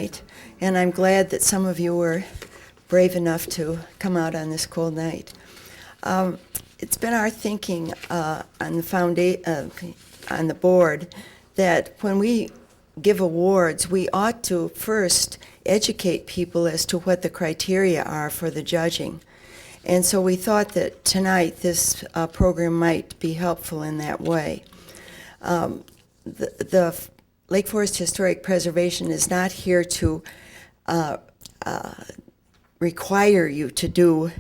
tonight, and I'm glad that some of you were brave enough to come out on this cold night. It's been our thinking on the board that when we give awards, we ought to first educate people as to what the criteria are for the judging. And so we thought that tonight this program might be helpful in that way. The Lake Forest Historic Preservation is not here to require you to do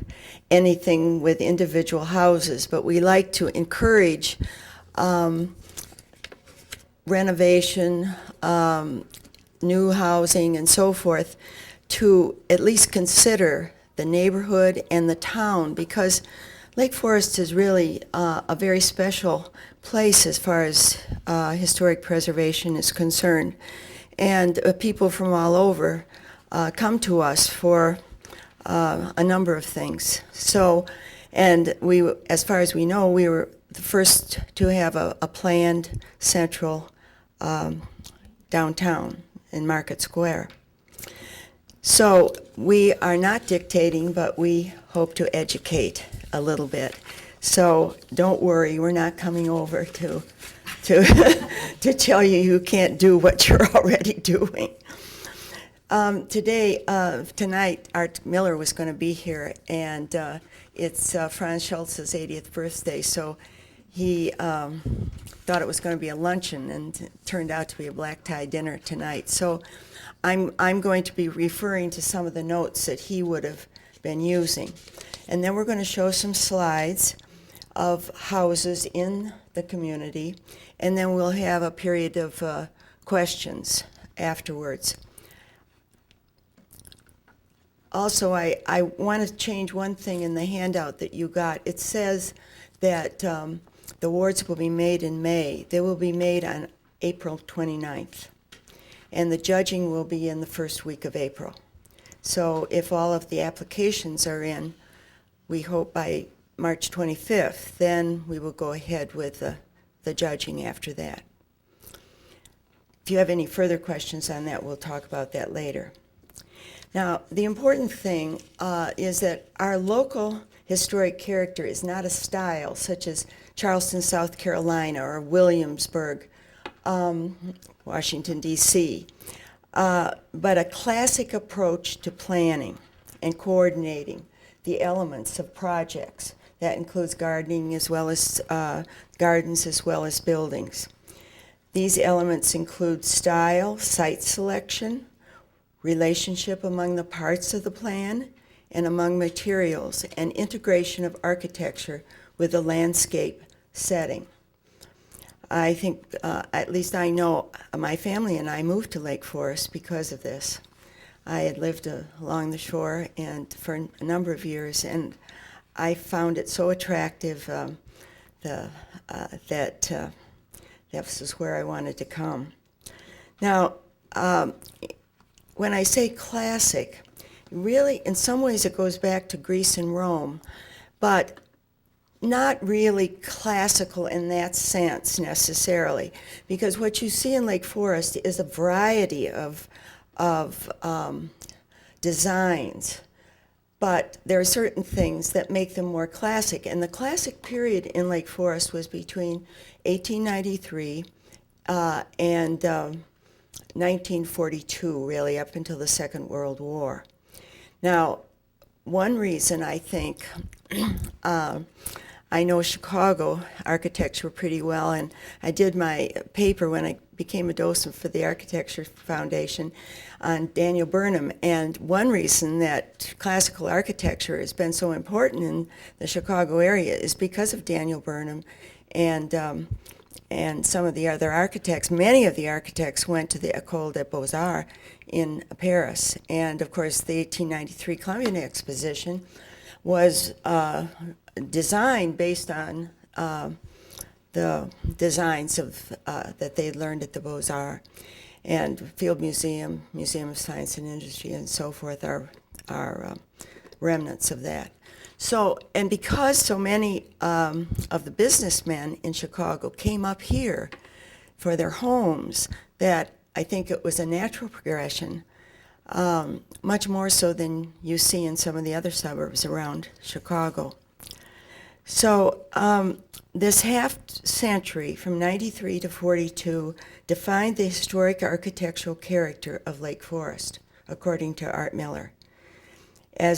anything with individual houses, but we like to encourage renovation, new housing, and so forth, to at least consider the neighborhood and the town, because Lake Forest is really a very special place as far as historic preservation is concerned. And people from all over come to us for a number of things. So, and we, as far as we know, we were the first to have a planned central downtown in Market Square. So we are not dictating, but we hope to educate a little bit. So don't worry, we're not coming over to to tell you you can't do what you're already doing. Tonight, Art Miller was going to be here, and it's Franz Schultz's 80th birthday, so he thought it was going to be a luncheon, and it turned out to be a black tie dinner tonight. So I'm going to be referring to some of the notes that he would have been using. And then we're going to show some slides of houses in the community, and then we'll have a period of questions afterwards. Also, I want to change one thing in the handout that you got. It says that the awards will be made in May. They will be made on April 29th. And the judging will be in the first week of April. So if all of the applications are in, we hope by March 25th, then we will go ahead with the judging after that. If you have any further questions on that, we'll talk about that later. Now, the important thing is that our local historic character is not a style such as Charleston, South Carolina, or Williamsburg, Washington, D.C., but a classic approach to planning and coordinating the elements of projects. That includes gardening as well as gardens as well as buildings. These elements include style, site selection, relationship among the parts of the plan and among materials, and integration of architecture with the landscape setting. I think, at least I know, my family and I moved to Lake Forest because of this. I had lived along the shore and for a number of years, and I found it so attractive that this is where I wanted to come. Now, when I say classic, really, in some ways it goes back to Greece and Rome, but not really classical in that sense necessarily, because what you see in Lake Forest is a variety of designs, but there are certain things that make them more classic. And the classic period in Lake Forest was between 1893 and 1942, really, up until the Second World War. Now, one reason I think I know Chicago architecture pretty well, and I did my paper when I became a docent for the Architecture Foundation on Daniel Burnham, and one reason that classical architecture has been so important in the Chicago area is because of Daniel Burnham and some of the other architects. Many of the architects went to the École des Beaux-Arts in Paris, and of course the 1893 Columbian Exposition was designed based on the designs of that they learned at the Beaux-Arts, and Field Museum, Museum of Science and Industry, and so forth are remnants of that. So, and because so many of the businessmen in Chicago came up here for their homes, that I think it was a natural progression much more so than you see in some of the other suburbs around Chicago. So this half century, from 93 to 42, defined the historic architectural character of Lake Forest, according to Art Miller. And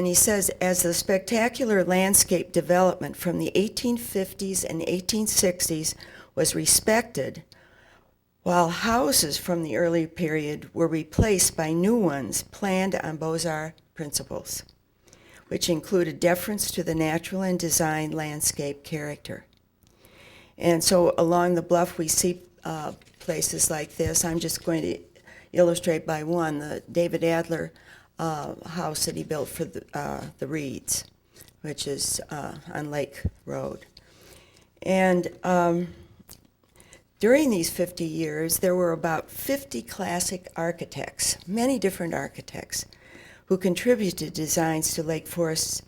he says, as the spectacular landscape development from the 1850s and 1860s was respected, while houses from the early period were replaced by new ones planned on Beaux-Arts principles, which included deference to the natural and design landscape character. And so along the bluff we see places like this. I'm just going to illustrate by one, the David Adler house that he built for the Reeds, which is on Lake Road. And during these 50 years, there were about 50 classic architects, many different architects, who contributed designs to Lake Forest's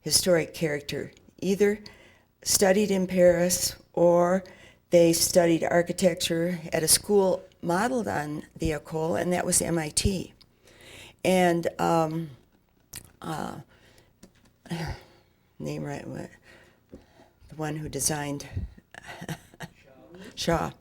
historic character, either studied in Paris or they studied architecture at a school modeled on the École, and that was MIT. And name right, what? The one who designed Shaw.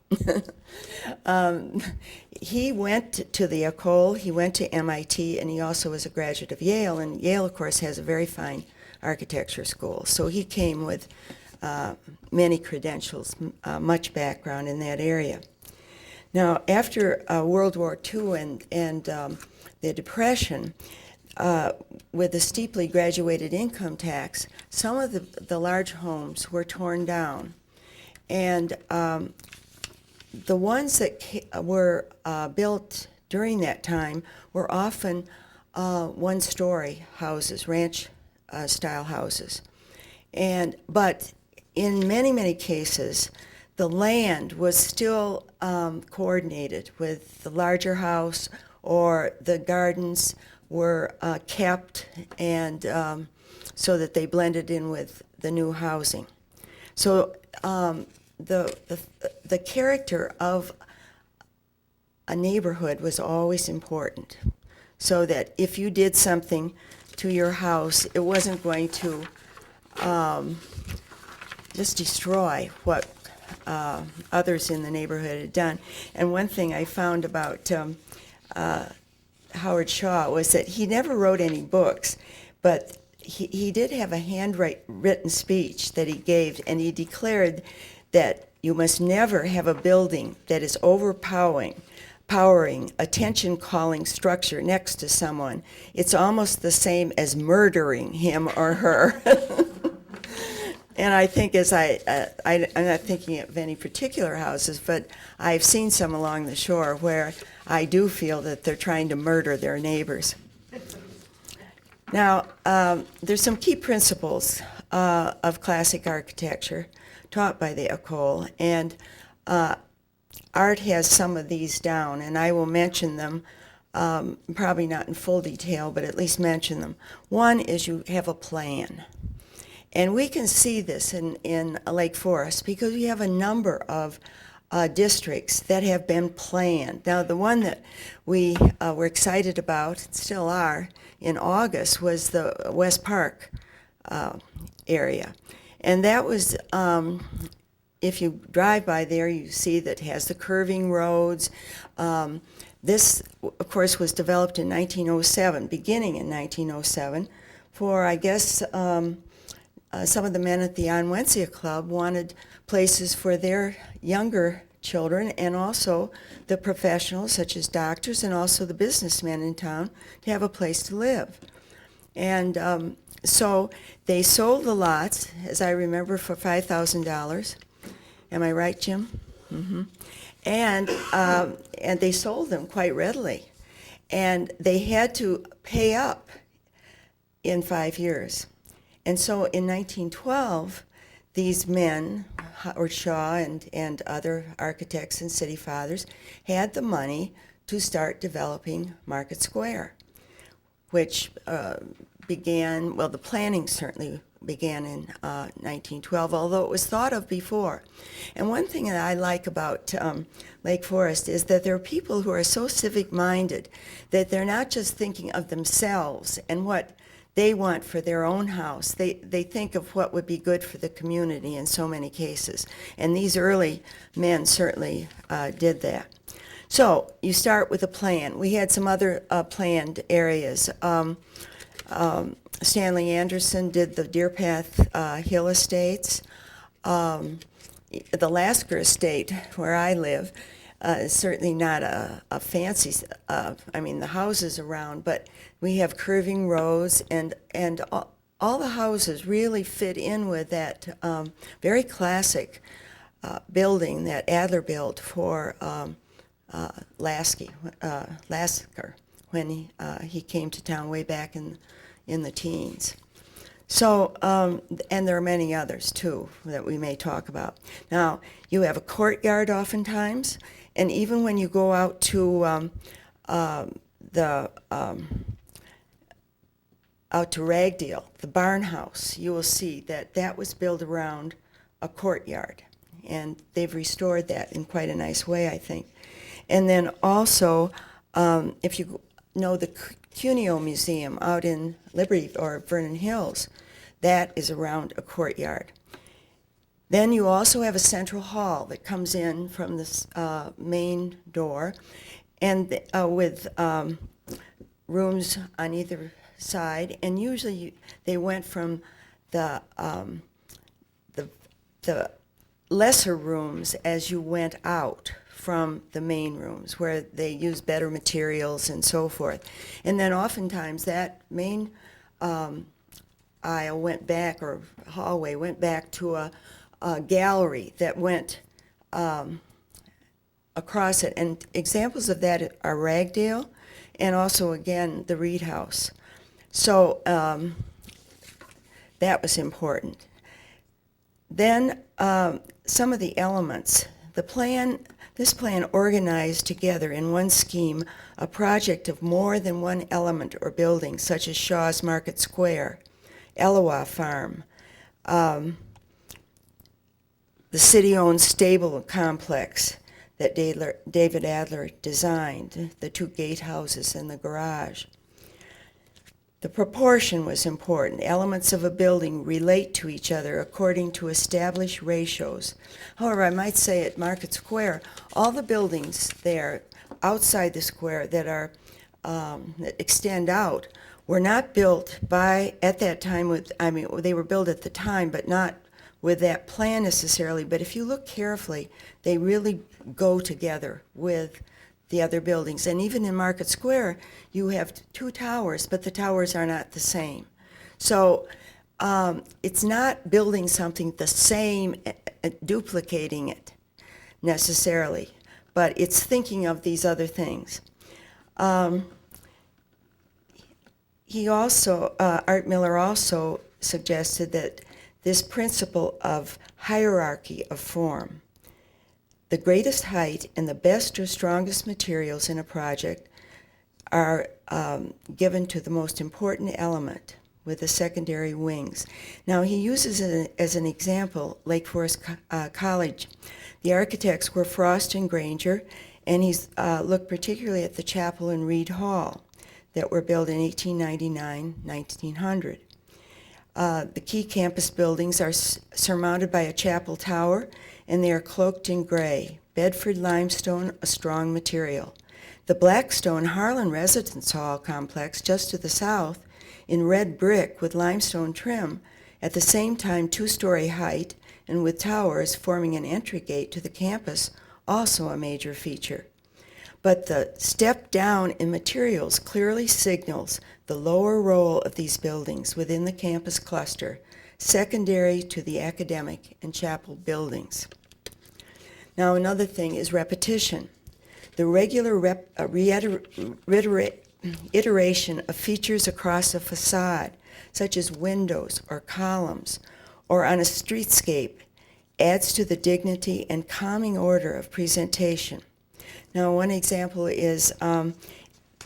He went to the École, he went to MIT, and he also was a graduate of Yale, and Yale, of course, has a very fine architecture school. So he came with many credentials, much background in that area. Now, after World War II and the Depression, with the steeply graduated income tax, some of the large homes were torn down. And the ones that were built during that time were often one-story houses, ranch-style houses. But in many, many cases, the land was still coordinated with the larger house, or the gardens were kept, and so that they blended in with the new housing. So the character of a neighborhood was always important, so that if you did something to your house, it wasn't going to just destroy what others in the neighborhood had done. And one thing I found about Howard Shaw was that he never wrote any books, but he did have a handwritten speech that he gave, and he declared that you must never have a building that is overpowering, attention-calling structure next to someone. It's almost the same as murdering him or her. And I think I'm not thinking of any particular houses, but I've seen some along the shore where I do feel that they're trying to murder their neighbors. Now, there's some key principles of classic architecture taught by the École, and Art has some of these down, and I will mention them, probably not in full detail, but at least mention them. One is you have a plan. And we can see this in Lake Forest because we have a number of districts that have been planned. Now, the one that we were excited about, still are, in August was the West Park area. And that was, if you drive by there, you see that it has the curving roads. This, of course, was developed in 1907, beginning in 1907, for, I guess, some of the men at the Onwensia Club wanted places for their younger children, and also the professionals, such as doctors, and also the businessmen in town, to have a place to live. And so they sold the lots, as I remember, for $5,000. Am I right, Jim? Mm-hmm. And they sold them quite readily. And they had to pay up in 5 years. And so in 1912, these men, Howard Shaw and other architects and city fathers, had the money to start developing Market Square, which began, well, the planning certainly began in 1912, although it was thought of before. And one thing that I like about Lake Forest is that there are people who are so civic-minded that they're not just thinking of themselves and what they want for their own house. They think of what would be good for the community in so many cases. And these early men certainly did that. So you start with a plan. We had some other planned areas. Stanley Anderson did the Deer Path Hill Estates. The Lasker Estate, where I live, is certainly not a fancy, I mean, the houses around, but we have curving rows, and all the houses really fit in with that very classic building that Adler built for Lasker when he came to town way back in the teens. So, and there are many others too that we may talk about. Now, you have a courtyard oftentimes, and even when you go out to out to Ragdale, the barn house, you will see that that was built around a courtyard, and they've restored that in quite a nice way, I think. And then also, if you know the Cuneo Museum out in Liberty or Vernon Hills, that is around a courtyard. Then you also have a central hall that comes in from the main door, and with rooms on either side. And usually they went from the lesser rooms as you went out from the main rooms, where they use better materials and so forth. And then oftentimes that main aisle went back, or hallway went back to a gallery that went across it. And examples of that are Ragdale and also, again, the Reed House. So that was important. Then some of the elements. This plan organized together in one scheme a project of more than one element or building, such as Shaw's Market Square, Elwha Farm, the city-owned stable complex that David Adler designed, the two gatehouses and the garage. The proportion was important. Elements of a building relate to each other according to established ratios. However, I might say at Market Square, all the buildings there outside the square that are that extend out were not built at that time with, I mean, they were built at the time, but not with that plan necessarily. But if you look carefully, they really go together with the other buildings. And even in Market Square, you have two towers, but the towers are not the same. So it's not building something the same, duplicating it necessarily, but it's thinking of these other things. Art Miller also suggested that this principle of hierarchy of form, the greatest height and the best or strongest materials in a project are given to the most important element with the secondary wings. Now, he uses it as an example, Lake Forest College. The architects were Frost and Granger, and he's looked particularly at the chapel and Reed Hall that were built in 1899, 1900. The key campus buildings are surmounted by a chapel tower, and they are cloaked in gray. Bedford limestone, a strong material. The Blackstone Harlan Residence Hall complex just to the south, in red brick with limestone trim, at the same time 2-story height and with towers forming an entry gate to the campus, also a major feature. But the step down in materials clearly signals the lower role of these buildings within the campus cluster, secondary to the academic and chapel buildings. Now, another thing is repetition. The regular iteration of features across a facade, such as windows or columns, or on a streetscape, adds to the dignity and calming order of presentation. Now, one example is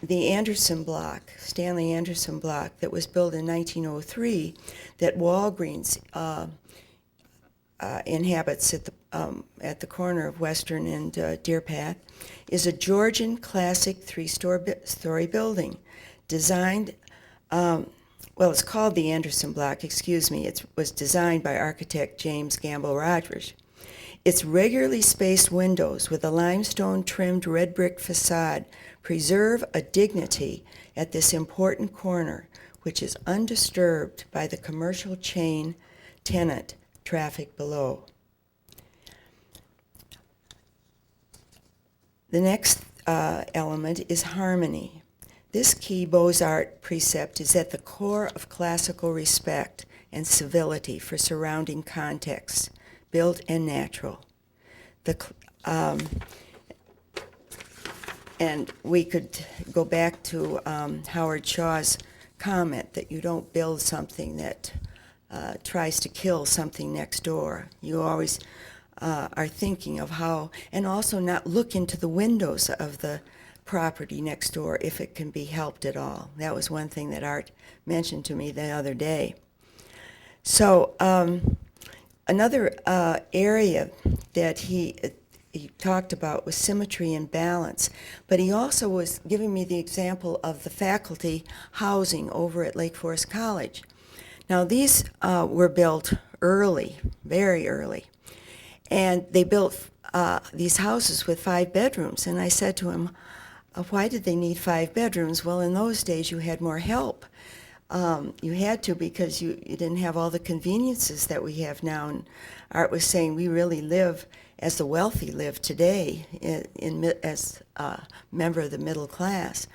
the Anderson block, Stanley Anderson block, that was built in 1903, that Walgreens inhabits at the corner of Western and Deer Path, is a Georgian classic three-story building designed, well, it's called the Anderson block, excuse me. It was designed by architect James Gamble Rogers. Its regularly spaced windows with a limestone-trimmed red brick facade preserve a dignity at this important corner, which is undisturbed by the commercial chain tenant traffic below. The next element is harmony. This key Beaux-Arts precept is at the core of classical respect and civility for surrounding contexts, built and natural. And we could go back to Howard Shaw's comment that you don't build something that tries to kill something next door. You always are thinking of how, and also not look into the windows of the property next door if it can be helped at all. That was one thing that Art mentioned to me the other day. So another area that he talked about was symmetry and balance, but he also was giving me the example of the faculty housing over at Lake Forest College. Now these were built early, very early, and they built these houses with 5 bedrooms, and I said to him, why did they need 5 bedrooms? Well, in those days you had more help. You had to, because you didn't have all the conveniences that we have now. And Art was saying we really live as the wealthy live today as a member of the middle class.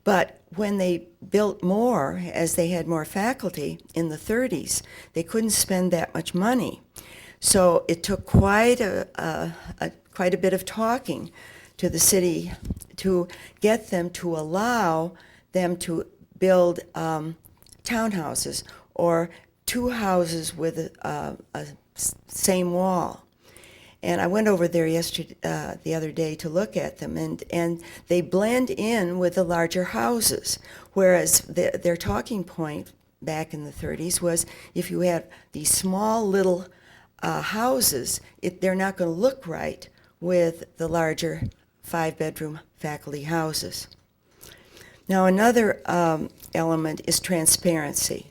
But when they built more, as they had more faculty in the 30s, they couldn't spend that much money. So it took quite a bit of talking to the city to get them to allow them to build townhouses or 2 houses with a same wall. And I went over there the other day to look at them, and they blend in with the larger houses, whereas their talking point back in the 30s was if you have these small little houses, they're not going to look right with the larger 5-bedroom faculty houses. Now another element is transparency.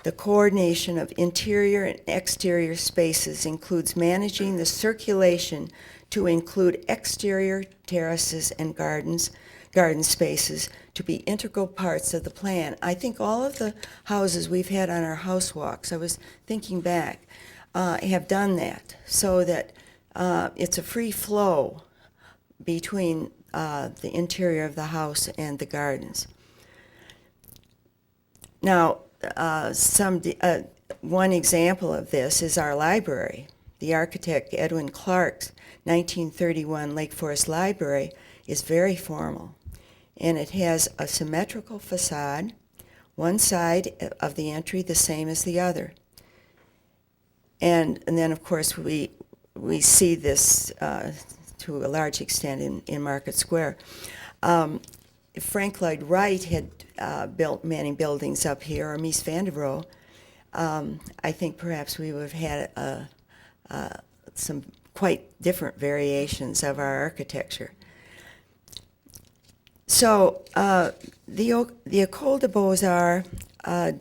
The coordination of interior and exterior spaces includes managing the circulation to include exterior terraces and garden spaces to be integral parts of the plan. I think all of the houses we've had on our house walks, I was thinking back, have done that, so that it's a free flow between the interior of the house and the gardens. Now, one example of this is our library. The architect Edwin Clark's 1931 Lake Forest Library is very formal, and it has a symmetrical facade, one side of the entry the same as the other. And then, of course, we see this to a large extent in Market Square. If Frank Lloyd Wright had built many buildings up here, or Mies van der Rohe, I think perhaps we would have had some quite different variations of our architecture. So the École des Beaux-Arts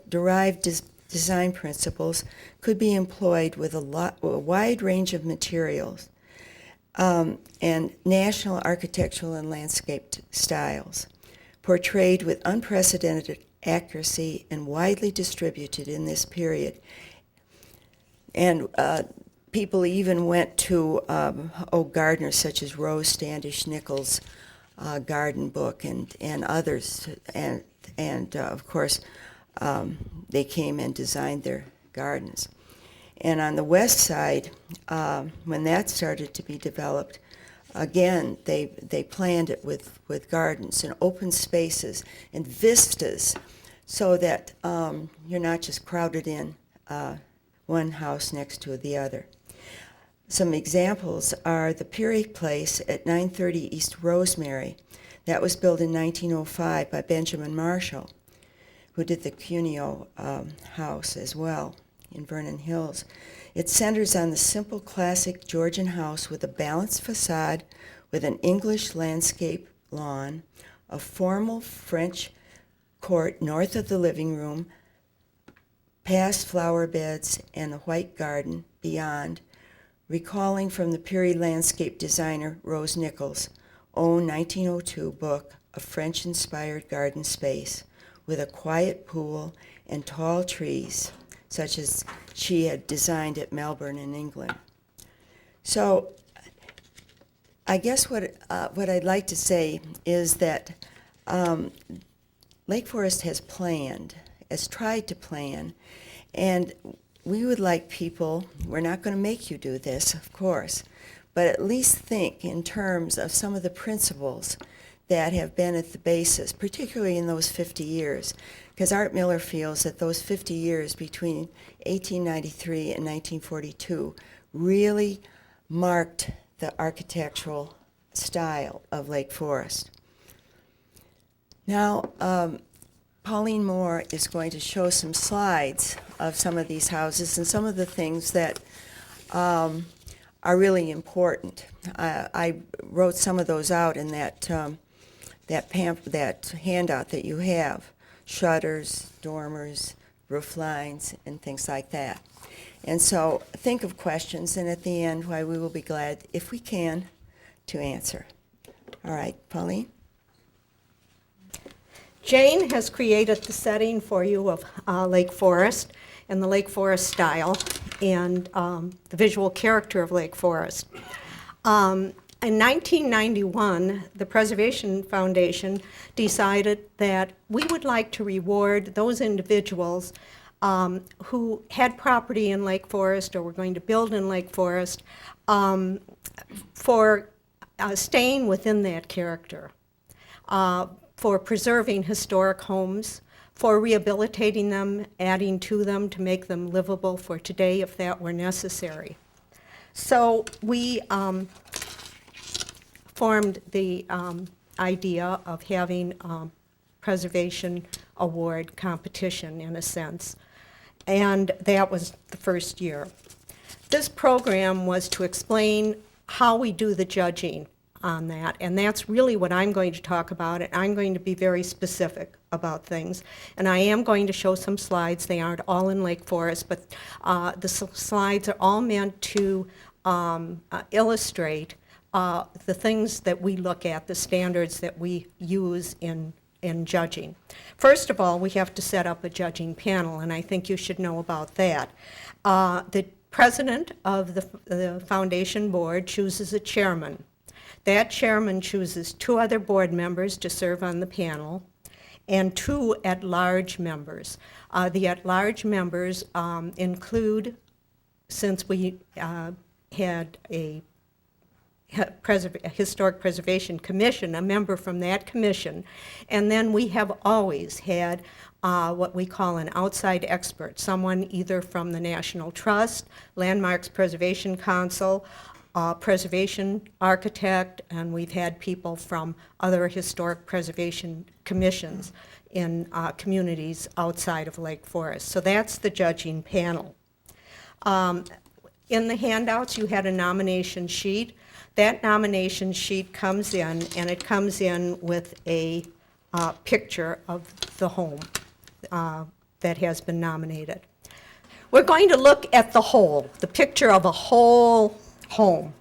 derived design principles could be employed with a wide range of materials and national architectural and landscape styles, portrayed with unprecedented accuracy and widely distributed in this period. And people even went to gardeners such as Rose Standish Nichols' garden book and others, and of course they came and designed their gardens. And on the west side, when that started to be developed, again, they planned it with gardens and open spaces and vistas, so that you're not just crowded in one house next to the other. Some examples are the Peary Place at 930 East Rosemary. That was built in 1905 by Benjamin Marshall, who did the Cuneo house as well in Vernon Hills. It centers on the simple classic Georgian house with a balanced facade with an English landscape lawn, a formal French court north of the living room, past flower beds, and a white garden beyond, recalling from the period landscape designer Rose Nichols' own 1902 book, A French-Inspired Garden Space, with a quiet pool and tall trees, such as she had designed at Melbourne in England. So I guess what I'd like to say is that Lake Forest has tried to plan, and we would like people, we're not going to make you do this, of course, but at least think in terms of some of the principles that have been at the basis, particularly in those 50 years, because Art Miller feels that those 50 years between 1893 and 1942 really marked the architectural style of Lake Forest. Now, Pauline Moore is going to show some slides of some of these houses and some of the things that are really important. I wrote some of those out in that handout that you have: shutters, dormers, roof lines, and things like that. And so think of questions, and at the end, why we will be glad, if we can, to answer. All right, Pauline? Jane has created the setting for you of Lake Forest and the Lake Forest style and the visual character of Lake Forest. In 1991, the Preservation Foundation decided that we would like to reward those individuals who had property in Lake Forest or were going to build in Lake Forest for staying within that character, for preserving historic homes, for rehabilitating them, adding to them to make them livable for today if that were necessary. So we formed the idea of having a preservation award competition, in a sense, and that was the first year. This program was to explain how we do the judging on that, and that's really what I'm going to talk about, and I'm going to be very specific about things. And I am going to show some slides. They aren't all in Lake Forest, but the slides are all meant to illustrate the things that we look at, the standards that we use in judging. First of all, we have to set up a judging panel, and I think you should know about that. The president of the foundation board chooses a chairman. That chairman chooses 2 other board members to serve on the panel and 2 at-large members. The at-large members include, since we had a Historic Preservation Commission, a member from that commission, and then we have always had what we call an outside expert, someone either from the National Trust, Landmarks Preservation Council, preservation architect, and we've had people from other historic preservation commissions in communities outside of Lake Forest. So that's the judging panel. In the handouts, you had a nomination sheet. That nomination sheet comes in, and it comes in with a picture of the home that has been nominated. We're going to look at the whole, the picture of a whole home.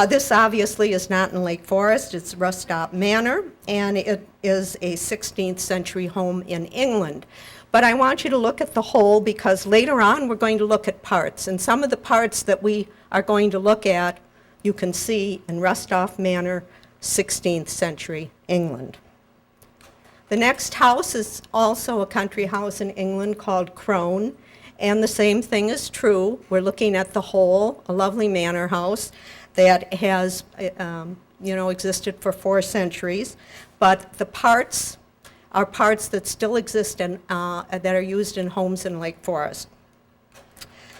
This obviously is not in Lake Forest. It's Rustop Manor, and it is a 16th century home in England. But I want you to look at the whole because later on we're going to look at parts, and some of the parts that we are going to look at you can see in Rustop Manor, 16th century England. The next house is also a country house in England called Crone, and the same thing is true. We're looking at the whole, a lovely manor house that has existed for 4 centuries, but the parts are parts that still exist and that are used in homes in Lake Forest.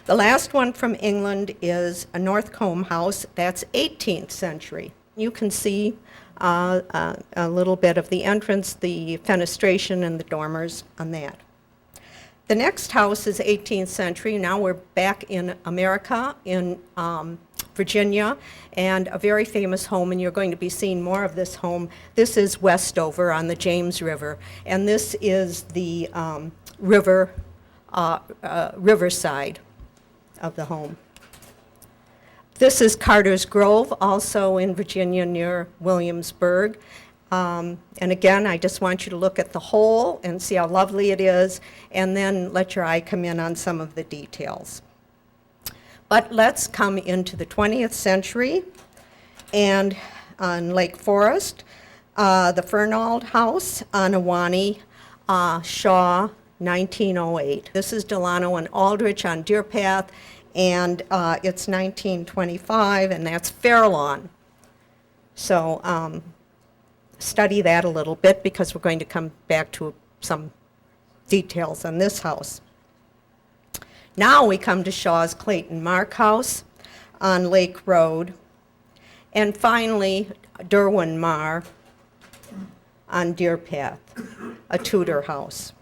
The last one from England is a North Combe house. That's 18th century. You can see a little bit of the entrance, the fenestration, and the dormers on that. The next house is 18th century. Now we're back in America, in Virginia, and a very famous home, and you're going to be seeing more of this home. This is Westover on the James River, and this is the riverside of the home. This is Carter's Grove, also in Virginia near Williamsburg. And again, I just want you to look at the whole and see how lovely it is, and then let your eye come in on some of the details. But let's come into the 20th century, and on Lake Forest, the Fernald House on Ahwahnee, Shaw, 1908. This is Delano and Aldrich on Deer Path, and it's 1925, and that's Fairlawn. So study that a little bit, because we're going to come back to some details on this house. Now we come to Shaw's Clayton Mark House on Lake Road, and finally Derwin Marr on Deer Path, a Tudor house.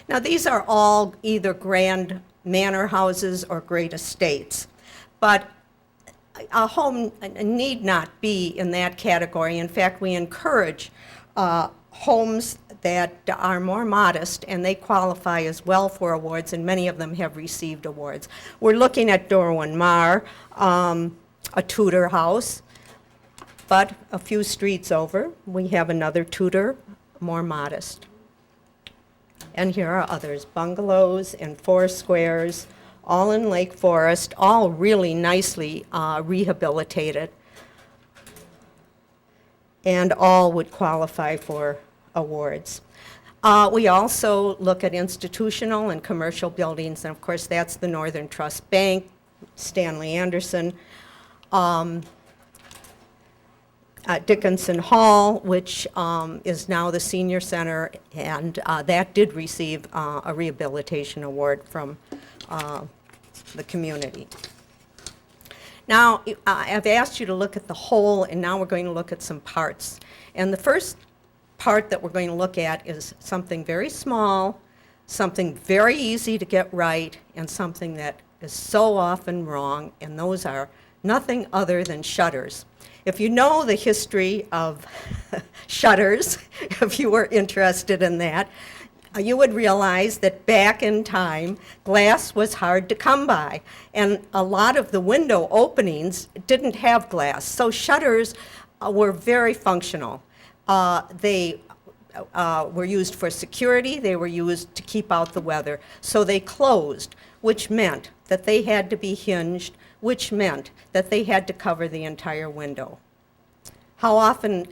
Now these are all either grand manor houses or great estates, but a home need not be in that category. In fact, we encourage homes that are more modest, and they qualify as well for awards, and many of them have received awards. We're looking at Derwin Marr, a Tudor house, but a few streets over, we have another Tudor, more modest. And here are others, bungalows and four squares, all in Lake Forest, all really nicely rehabilitated, and all would qualify for awards. We also look at institutional and commercial buildings, and of course that's the Northern Trust Bank, Stanley Anderson, Dickinson Hall, which is now the Senior Center, and that did receive a rehabilitation award from the community. Now, I've asked you to look at the whole, and now we're going to look at some parts. And the first part that we're going to look at is something very small, something very easy to get right, and something that is so often wrong, and those are nothing other than shutters. If you know the history of shutters, if you were interested in that, you would realize that back in time, glass was hard to come by, and a lot of the window openings didn't have glass, so shutters were very functional. They were used for security, they were used to keep out the weather, so they closed, which meant that they had to be hinged, which meant that they had to cover the entire window. How often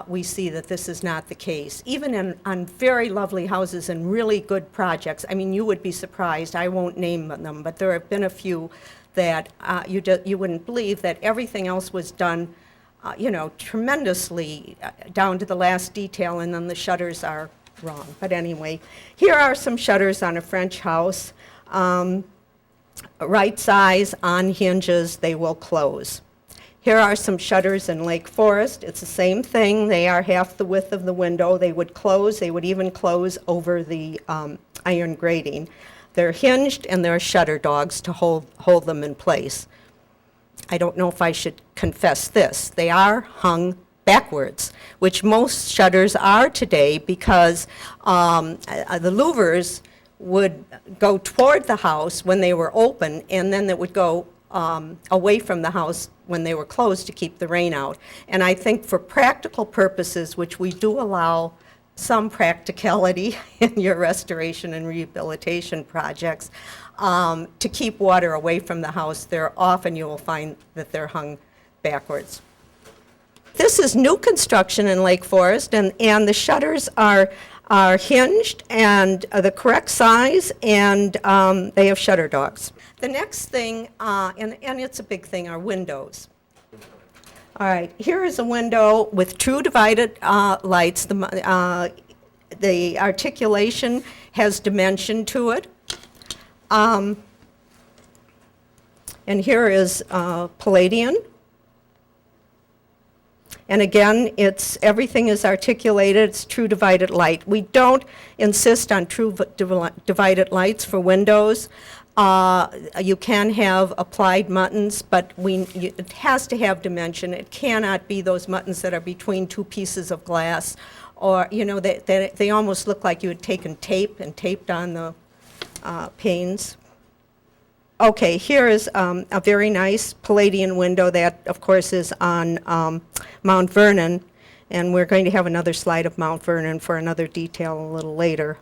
we see that this is not the case, even on very lovely houses and really good projects. I mean, you would be surprised, I won't name them, but there have been a few that you wouldn't believe that everything else was done, tremendously down to the last detail, and then the shutters are wrong. But anyway, here are some shutters on a French house. Right size, on hinges, they will close. Here are some shutters in Lake Forest. It's the same thing. They are half the width of the window. They would close. They would even close over the iron grating. They're hinged, and there are shutter dogs to hold them in place. I don't know if I should confess this. They are hung backwards, which most shutters are today, because the louvers would go toward the house when they were open, and then it would go away from the house when they were closed to keep the rain out. And I think for practical purposes, which we do allow some practicality in your restoration and rehabilitation projects, to keep water away from the house, often you will find that they're hung backwards. This is new construction in Lake Forest, and the shutters are hinged and the correct size, and they have shutter dogs. The next thing, and it's a big thing, are windows. All right, here is a window with true divided lights. The articulation has dimension to it. And here is Palladian. And again, everything is articulated, it's true divided light. We don't insist on true divided lights for windows. You can have applied muttons, but it has to have dimension. It cannot be those muttons that are between two pieces of glass, or, they almost look like you had taken tape and taped on the panes. Okay, here is a very nice Palladian window that, of course, is on Mount Vernon, and we're going to have another slide of Mount Vernon for another detail a little later.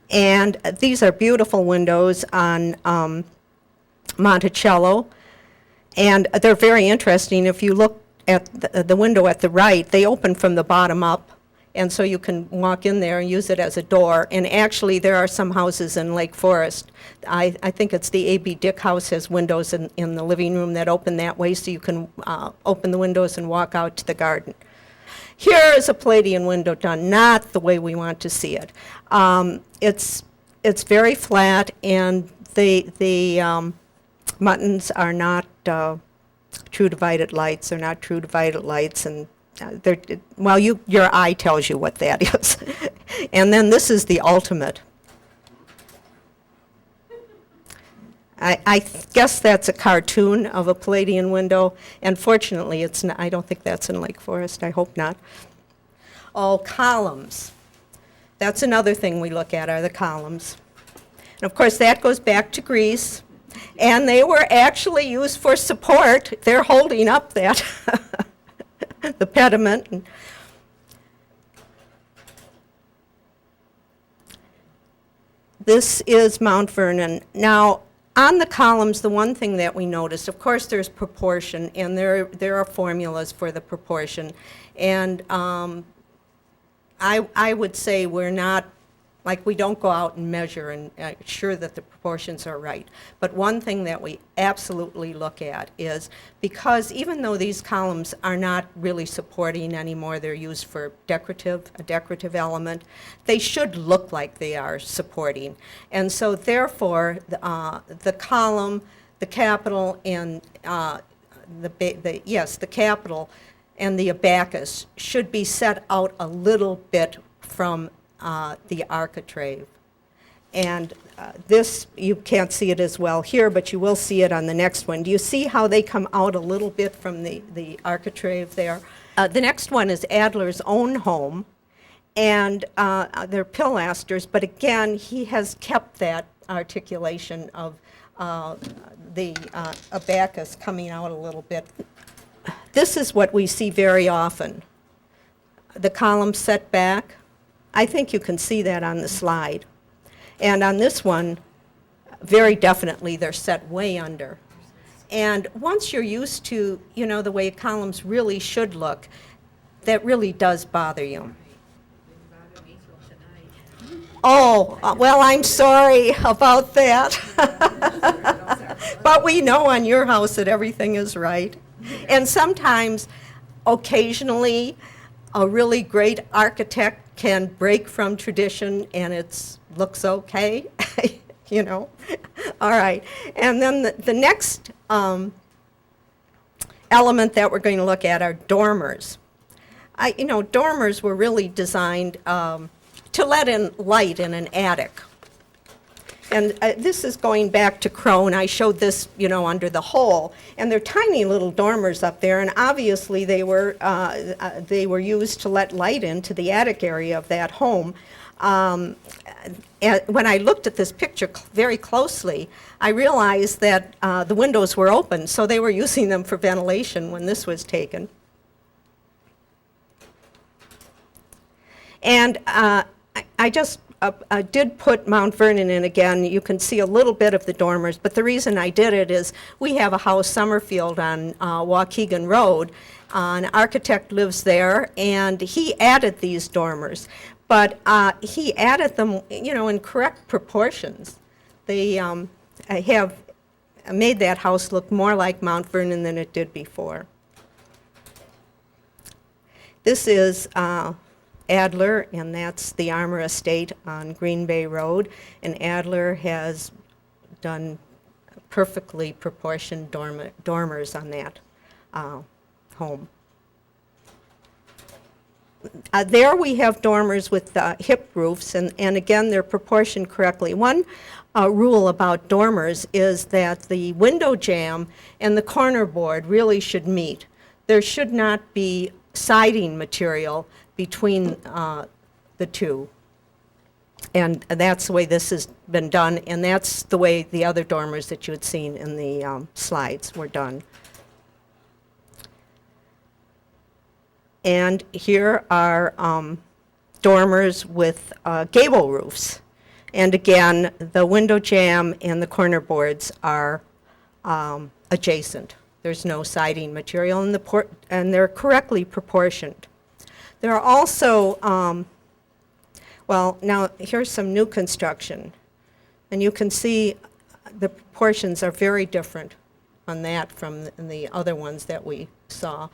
And these are beautiful windows on Monticello, and they're very interesting. If you look at the window at the right, they open from the bottom up, and so you can walk in there and use it as a door. And actually, there are some houses in Lake Forest. I think it's the A.B. Dick house has windows in the living room that open that way, so you can open the windows and walk out to the garden. Here is a Palladian window done not the way we want to see it. It's very flat, and the muttons are not true divided lights. They're not true divided lights, and your eye tells you what that is. And then this is the ultimate. I guess that's a cartoon of a Palladian window, and fortunately it's not, I don't think that's in Lake Forest. I hope not. Oh, columns. That's another thing we look at, are the columns. And of course that goes back to Greece, and they were actually used for support. They're holding up that the pediment. This is Mount Vernon. Now, on the columns, the one thing that we noticed, of course, there's proportion, and there are formulas for the proportion. And I would say we're not, we don't go out and measure and ensure that the proportions are right. But one thing that we absolutely look at is, because even though these columns are not really supporting anymore, they're used for a decorative element, they should look like they are supporting. And so therefore, the column, the capital, and the capital and the abacus should be set out a little bit from the architrave. And this, you can't see it as well here, but you will see it on the next one. Do you see how they come out a little bit from the architrave there? The next one is Adler's own home, and they're pilasters, but again, he has kept that articulation of the abacus coming out a little bit. This is what we see very often. The columns set back. I think you can see that on the slide. And on this one, very definitely they're set way under. And once you're used to, the way columns really should look, that really does bother you. Oh, well, I'm sorry about that. But we know on your house that everything is right. And sometimes, occasionally, a really great architect can break from tradition and it looks okay, All right. And then the next element that we're going to look at are dormers. Dormers were really designed to let in light in an attic. And this is going back to Crone. I showed this, under the hole, and they're tiny little dormers up there, and obviously they were used to let light into the attic area of that home. And when I looked at this picture very closely, I realized that the windows were open, so they were using them for ventilation when this was taken. And I just did put Mount Vernon in again. You can see a little bit of the dormers, but the reason I did it is we have a house, Summerfield, on Waukegan Road. An architect lives there, and he added these dormers, but he added them, in correct proportions. They have made that house look more like Mount Vernon than it did before. This is Adler, and that's the Armour Estate on Green Bay Road. And Adler has done perfectly proportioned dormers on that home. There we have dormers with hip roofs, and again, they're proportioned correctly. One rule about dormers is that the window jamb and the corner board really should meet. There should not be siding material between the two. And that's the way this has been done, and that's the way the other dormers that you had seen in the slides were done. And here are dormers with gable roofs. And again, the window jamb and the corner boards are adjacent. There's no siding material, and they're correctly proportioned. There are also, well, now here's some new construction. And you can see the proportions are very different on that from the other ones that we saw.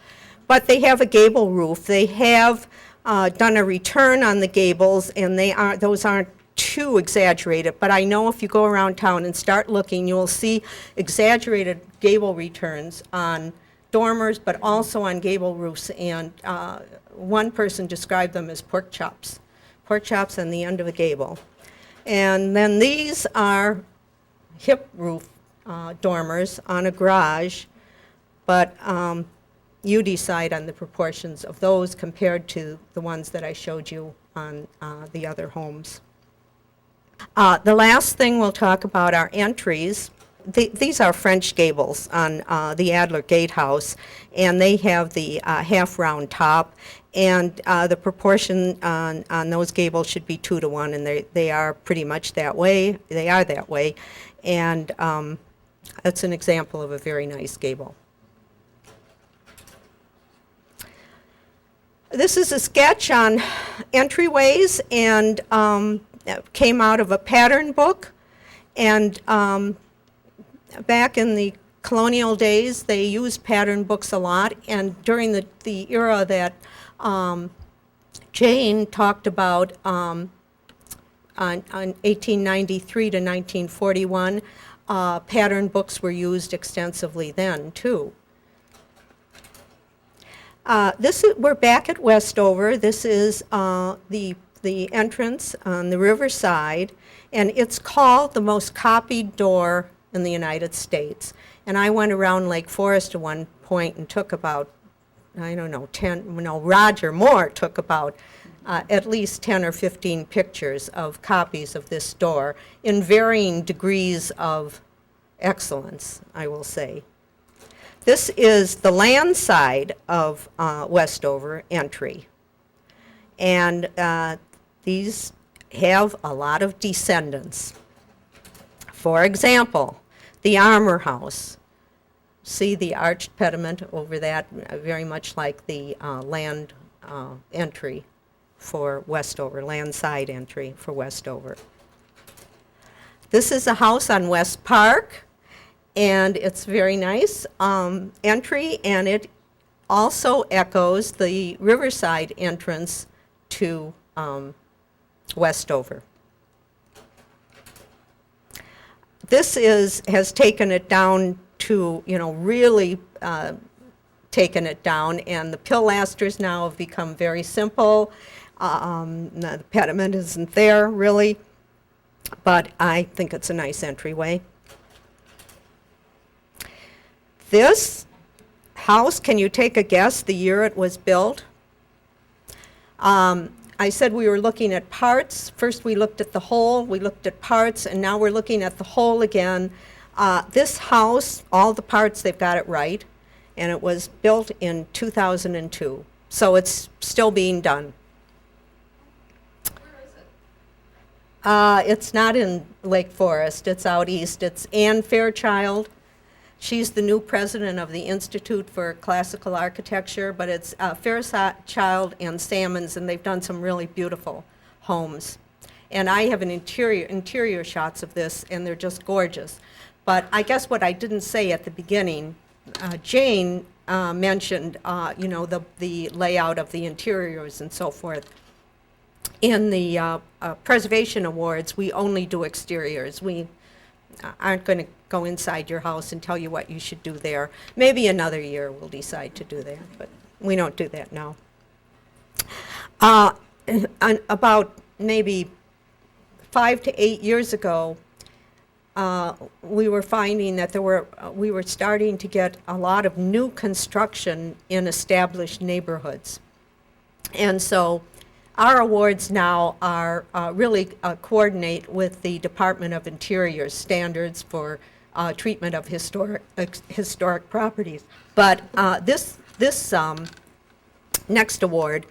But they have a gable roof. They have done a return on the gables, and those aren't too exaggerated. But I know if you go around town and start looking, you'll see exaggerated gable returns on dormers, but also on gable roofs. And one person described them as pork chops on the end of a gable. And then these are hip roof dormers on a garage, but you decide on the proportions of those compared to the ones that I showed you on the other homes. The last thing we'll talk about are entries. These are French gables on the Adler Gatehouse, and they have the half-round top, and the proportion on those gables should be 2 to 1, and they are pretty much that way. They are that way, and that's an example of a very nice gable. This is a sketch on entryways, and came out of a pattern book. And back in the colonial days, they used pattern books a lot. And during the era that Jane talked about, on 1893 to 1941, pattern books were used extensively then, too. We're back at Westover. This is the entrance on the riverside, and it's called the most copied door in the United States. And I went around Lake Forest at one point and took about, I don't know, Roger Moore took about at least 10 or 15 pictures of copies of this door in varying degrees of excellence, I will say. This is the land side of Westover entry. And these have a lot of descendants. For example, the Armour House. See the arched pediment over that, very much like the land entry for Westover, land side entry for Westover. This is a house on West Park, and it's very nice entry, and it also echoes the Riverside entrance to Westover. This has taken it down to, really taken it down, and the pilasters now have become very simple. The pediment isn't there, really, but I think it's a nice entryway. This house, can you take a guess the year it was built? I said we were looking at parts. First we looked at the whole, we looked at parts, and now we're looking at the whole again. This house, all the parts, they've got it right, and it was built in 2002. So it's still being done. Where is it? It's not in Lake Forest, it's out east. It's Ann Fairchild. She's the new president of the Institute for Classical Architecture, but it's Fairchild and Salmons, and they've done some really beautiful homes. And I have an interior shots of this, and they're just gorgeous. But I guess what I didn't say at the beginning, Jane mentioned, the layout of the interiors and so forth. In the preservation awards, we only do exteriors. aren't going to go inside your house and tell you what you should do there. Maybe another year we'll decide to do that, but we don't do that now. About maybe 5 to 8 years ago, we were finding that we were starting to get a lot of new construction in established neighborhoods. And so our awards now are really coordinate with the Department of Interior's standards for treatment of historic properties. But this next award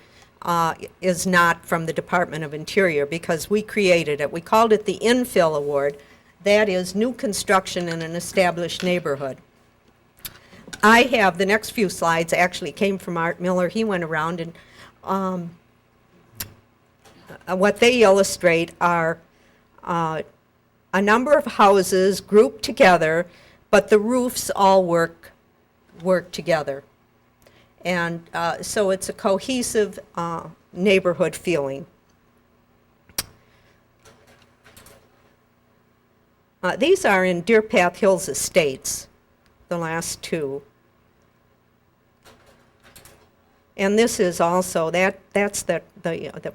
is not from the Department of Interior because we created it. We called it the Infill Award. That is new construction in an established neighborhood. I have, the next few slides actually came from Art Miller. He went around and what they illustrate are a number of houses grouped together, but the roofs all work together. And so it's a cohesive neighborhood feeling. These are in Deer Path Hills Estates, the last two. And this is also, that's the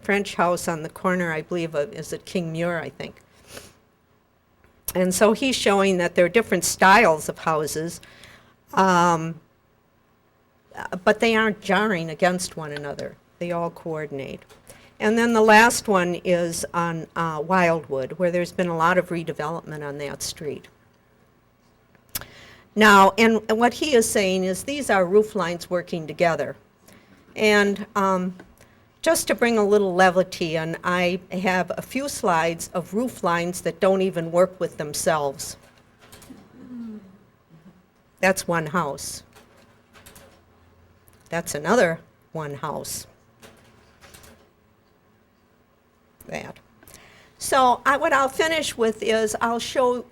French house on the corner, I believe, is it King Muir, I think. And so he's showing that there are different styles of houses, but they aren't jarring against one another. They all coordinate. And then the last one is on Wildwood, where there's been a lot of redevelopment on that street. Now, and what he is saying is these are roof lines working together. And just to bring a little levity, and I have a few slides of roof lines that don't even work with themselves. That's one house. That's another one house. That. So what I'll finish with is I'll show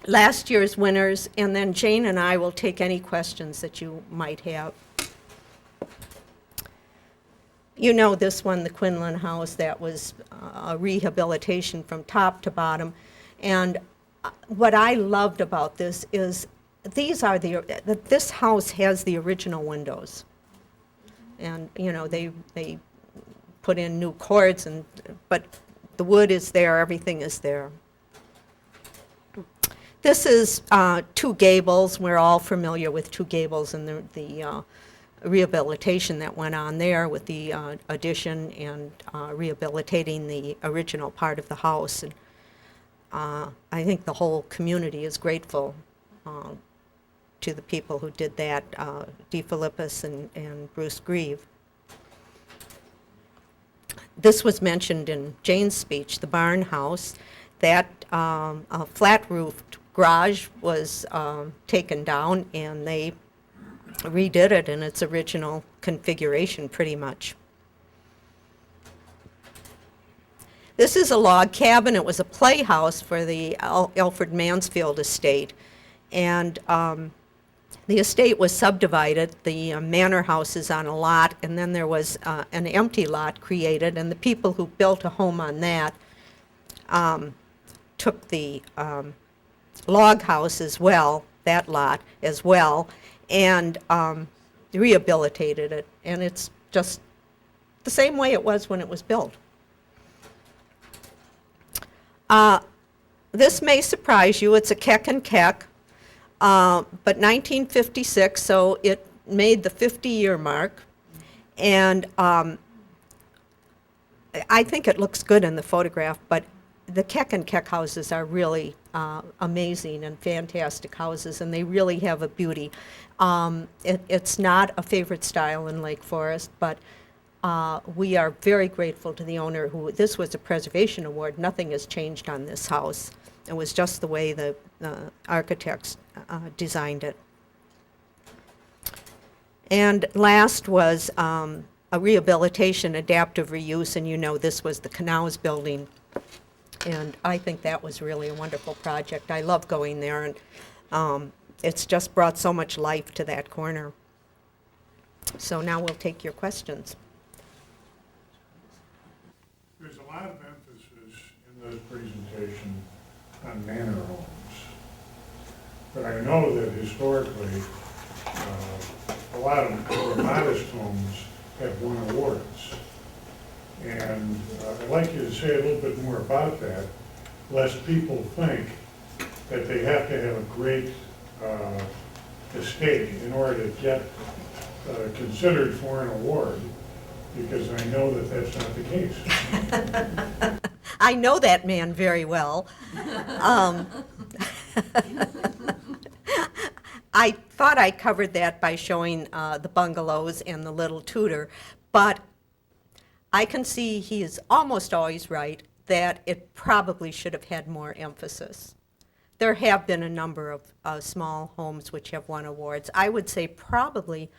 last year's winners, and then Jane and I will take any questions that you might have. You know this one, the Quinlan House, that was a rehabilitation from top to bottom. And what I loved about this is this house has the original windows. And, you know, they put in new cords, but the wood is there, everything is there. This is Two Gables. We're all familiar with Two Gables and the rehabilitation that went on there with the addition and rehabilitating the original part of the house. And I think the whole community is grateful to the people who did that, Dee Philippus and Bruce Grieve. This was mentioned in Jane's speech, the barn house. That flat-roofed garage was taken down, and they redid it in its original configuration pretty much. This is a log cabin. It was a playhouse for the Alfred Mansfield estate. And the estate was subdivided. The manor house is on a lot, and then there was an empty lot created, and the people who built a home on that took the log house as well, that lot as well, and rehabilitated it. And it's just the same way it was when it was built. This may surprise you. It's a Keck and Keck, but 1956, so it made the 50-year mark. And I think it looks good in the photograph, but the Keck and Keck houses are really amazing and fantastic houses, and they really have a beauty. It's not a favorite style in Lake Forest, but we are very grateful to the owner who, this was a preservation award. Nothing has changed on this house. It was just the way the architects designed it. And last was a rehabilitation, adaptive reuse, and you know this was the Canals building. And I think that was really a wonderful project. I love going there, and it's just brought so much life to that corner. So now we'll take your questions. There's a lot of emphasis in this presentation on manor homes. But I know that historically, a lot of more modest homes have won awards. And I'd like you to say a little bit more about that, lest people think that they have to have a great estate in order to get considered for an award, because I know that that's not the case. I know that man very well. I thought I covered that by showing the bungalows and the little Tudor, but I can see he is almost always right that it probably should have had more emphasis. There have been a number of small homes which have won awards. I would say probably,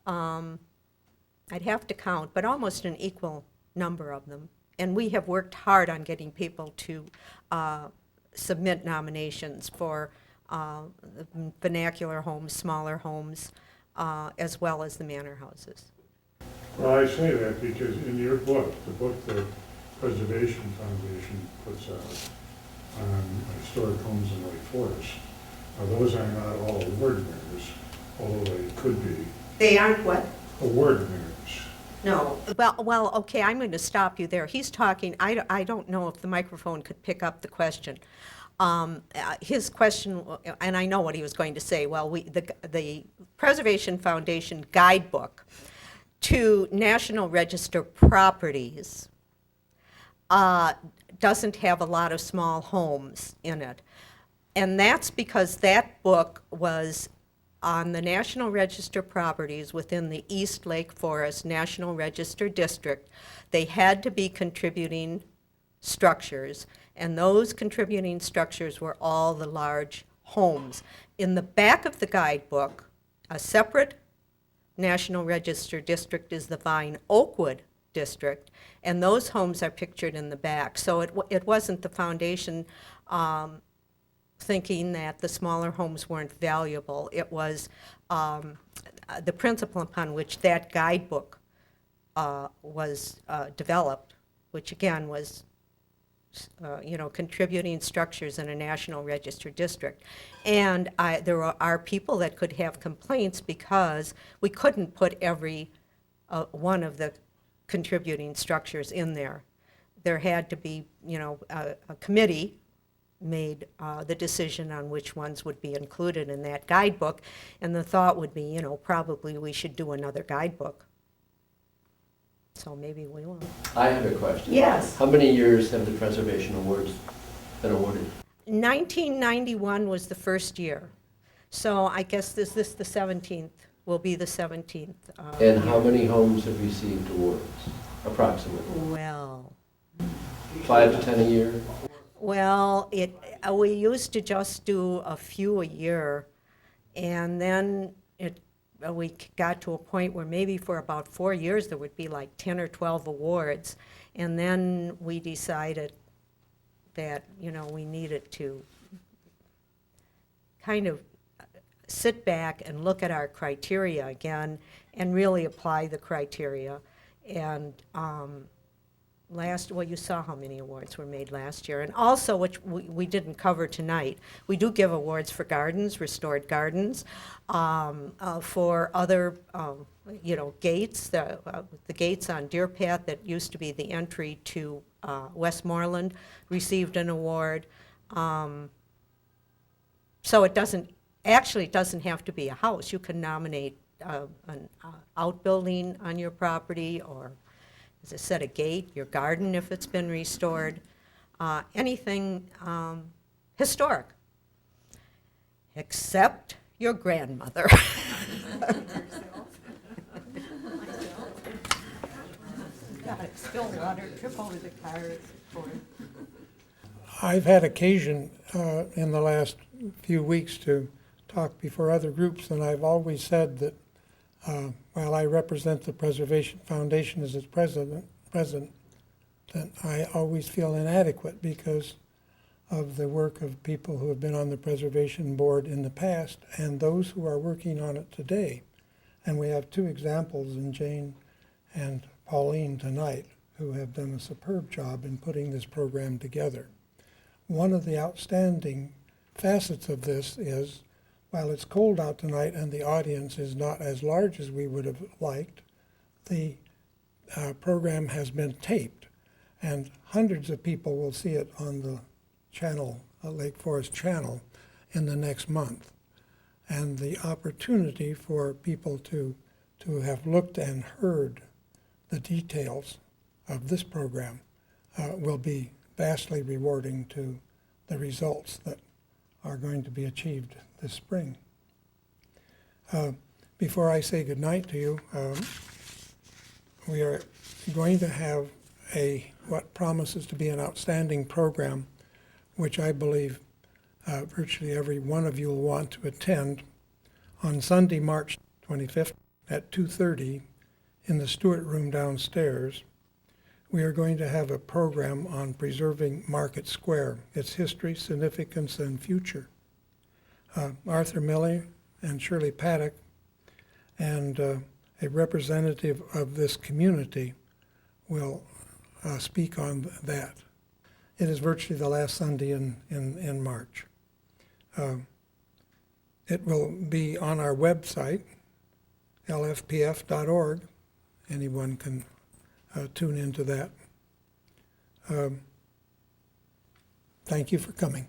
I'd have to count, but almost an equal number of them. And we have worked hard on getting people to submit nominations for the vernacular homes, smaller homes, as well as the manor houses. Well, I say that because in your book, the book that Preservation Foundation puts out on historic homes in Lake Forest, those are not all award winners, although they could be They aren't what? award winners. No. Well, okay, I'm going to stop you there. He's talking, I don't know if the microphone could pick up the question. His question, and I know what he was going to say, well, the Preservation Foundation guidebook to National Register properties doesn't have a lot of small homes in it. And that's because that book was on the National Register properties within the East Lake Forest National Register District. They had to be contributing structures, and those contributing structures were all the large homes. In the back of the guidebook, a separate National Register district is the Vine Oakwood district, and those homes are pictured in the back. So it wasn't the foundation thinking that the smaller homes weren't valuable. It was the principle upon which that guidebook was developed, which again was contributing structures in a National Register district. And there are people that could have complaints because we couldn't put every one of the contributing structures in there. There had to be, a committee made the decision on which ones would be included in that guidebook, and the thought would be, probably we should do another guidebook. So maybe we will. I have a question. Yes. How many years have the Preservation Awards been awarded? 1991 was the first year. So I guess this the 17th, will be the 17th. And how many homes have received awards, approximately? Well, 5 to 10 a year? Well, we used to just do a few a year, and then we got to a point where maybe for about 4 years there would be like 10 or 12 awards, and then we decided that we needed to kind of sit back and look at our criteria again and really apply the criteria. And you saw how many awards were made last year. And also, which we didn't cover tonight, we do give awards for gardens, restored gardens, for other, gates, the gates on Deer Path that used to be the entry to Westmoreland received an award. So it doesn't have to be a house. You can nominate an outbuilding on your property, or, as I said, a gate, your garden if it's been restored, anything historic, except your grandmother. Spill water, trip over the cars. I've had occasion in the last few weeks to talk before other groups, and I've always said that while I represent the Preservation Foundation as its president, that I always feel inadequate because of the work of people who have been on the Preservation Board in the past and those who are working on it today. And we have two examples in Jane and Pauline tonight who have done a superb job in putting this program together. one of the outstanding facets of this is, while it's cold out tonight and the audience is not as large as we would have liked, the program has been taped, and hundreds of people will see it on the channel, Lake Forest channel, in the next month. And the opportunity for people to have looked and heard the details of this program will be vastly rewarding to the results that are going to be achieved this spring. Before I say goodnight to you, we are going to have what promises to be an outstanding program, which I believe virtually every one of you will want to attend, on Sunday, March 25th at 2:30 in the Stewart Room downstairs. We are going to have a program on preserving Market Square, its history, significance, and future. Arthur Milley and Shirley Paddock and a representative of this community will speak on that. It is virtually the last Sunday in March. It will be on our website, lfpf.org. Anyone can tune into that. Thank you for coming.